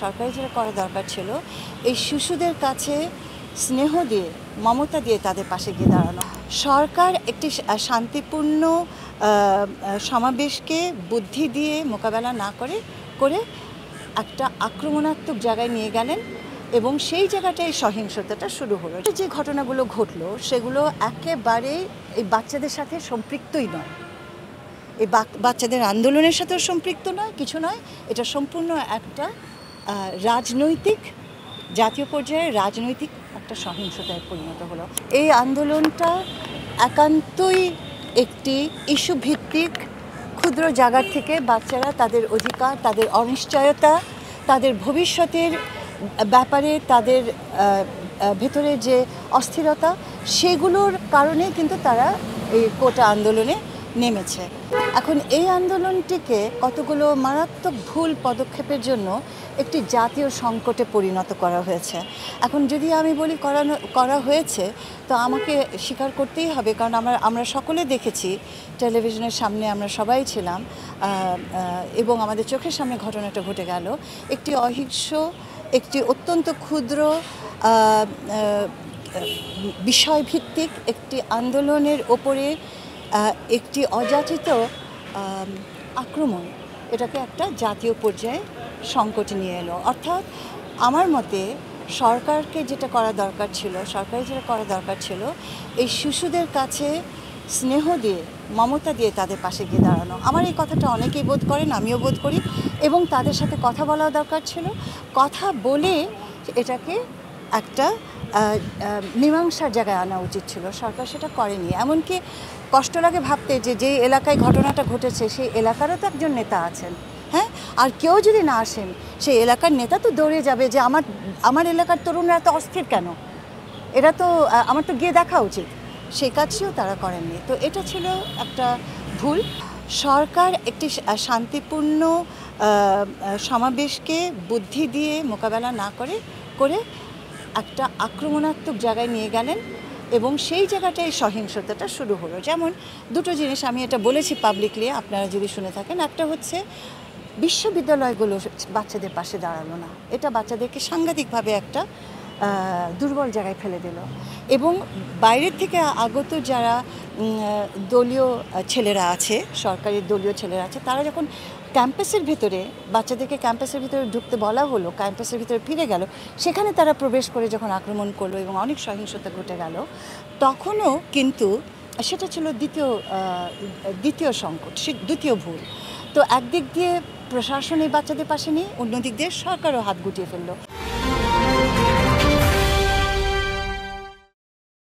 সরকারি যেটা করা দরকার ছিল এই শিশুদের কাছে স্নেহ দিয়ে মমতা দিয়ে তাদের পাশে গিয়ে দাঁড়ানো। সরকার একটি শান্তিপূর্ণ সমাবেশকে বুদ্ধি দিয়ে মোকাবেলা না করে একটা আক্রমণাত্মক জায়গায় নিয়ে গেলেন এবং সেই জায়গাটায় সহিংসতাটা শুরু হলো। যে ঘটনাগুলো ঘটলো সেগুলো একেবারেই এই বাচ্চাদের সাথে সম্পৃক্তই নয়, এই বাচ্চাদের আন্দোলনের সাথেও সম্পৃক্ত নয়, কিছু নয়। এটা সম্পূর্ণ একটা রাজনৈতিক, জাতীয় পর্যায়ে রাজনৈতিক একটা সহিংসতায় পরিণত হলো। এই আন্দোলনটা একান্তই একটি ইস্যু ভিত্তিক ক্ষুদ্র জায়গা থেকে বাচ্চারা তাদের অধিকার, তাদের অনিশ্চয়তা, তাদের ভবিষ্যতের ব্যাপারে তাদের ভেতরে যে অস্থিরতা, সেগুলোর কারণে কিন্তু তারা এই কোটা আন্দোলনে নেমেছে। এখন এই আন্দোলনটিকে কতগুলো মারাত্মক ভুল পদক্ষেপের জন্য একটি জাতীয় সংকটে পরিণত করা হয়েছে। এখন যদি আমি বলি করা হয়েছে, তো আমাকে স্বীকার করতেই হবে, কারণ আমরা সকলে দেখেছি, টেলিভিশনের সামনে আমরা সবাই ছিলাম এবং আমাদের চোখের সামনে ঘটনাটা ঘটে গেল। একটি অহিংস, একটি অত্যন্ত ক্ষুদ্র বিষয়ভিত্তিক একটি আন্দোলনের ওপরে একটি অযাচিত আক্রমণ, এটাকে একটা জাতীয় পর্যায়ে সংকটে নিয়ে এলো। অর্থাৎ আমার মতে সরকারকে যেটা করা দরকার ছিল, সরকারি যেটা করা দরকার ছিল, এই শিশুদের কাছে স্নেহ দিয়ে মমতা দিয়ে তাদের পাশে গিয়ে দাঁড়ানো। আমার এই কথাটা অনেকেই বোধ করেন, আমিও বোধ করি, এবং তাদের সাথে কথা বলা দরকার ছিল। কথা বলে এটাকে একটা মীমাংসার জায়গায় আনা উচিত ছিল, সরকার সেটা করেনি। এমনকি কষ্ট লাগে ভাবতে যে এলাকায় ঘটনাটা ঘটেছে সেই এলাকারও তো একজন নেতা আছেন, হ্যাঁ, আর কেউ যদি না আসেন সেই এলাকার নেতা তো দৌড়ে যাবে যে আমার এলাকার তরুণরা তো অস্থির কেন, এটা তো আমার তো গিয়ে দেখা উচিত। সেই কাজটিও তারা করেননি। তো এটা ছিল একটা ভুল। সরকার একটি শান্তিপূর্ণ সমাবেশকে বুদ্ধি দিয়ে মোকাবেলা না করে একটা আক্রমণাত্মক জায়গায় নিয়ে গেলেন এবং সেই জায়গাটায় সহিংসতাটা শুরু হলো। যেমন দুটো জিনিস আমি এটা বলেছি পাবলিকলি, আপনারা যদি শুনে থাকেন। একটা হচ্ছে বিশ্ববিদ্যালয়গুলো বাচ্চাদের পাশে দাঁড়ালো না, এটা বাচ্চাদেরকে সাংঘাতিকভাবে একটা দুর্বল জায়গায় ফেলে দিল। এবং বাইরের থেকে আগত যারা দলীয় ছেলেরা আছে, সরকারি দলীয় ছেলেরা আছে, তারা যখন ক্যাম্পাসের ভিতরে, বাচ্চাদেরকে ক্যাম্পাসের ভিতরে ঢুকতে বলা হলো, ক্যাম্পাসের ভিতরে ফিরে গেল, সেখানে তারা প্রবেশ করে যখন আক্রমণ করলো এবং অনেক সহিংসতা ঘটে গেল, তখনও কিন্তু সেটা ছিল দ্বিতীয় সংকট, দ্বিতীয় ভুল। তো একদিক দিয়ে প্রশাসন এই বাচ্চাদের পাশে নেই, অন্যদিক দিয়ে সরকারও হাত গুটিয়ে ফেললো।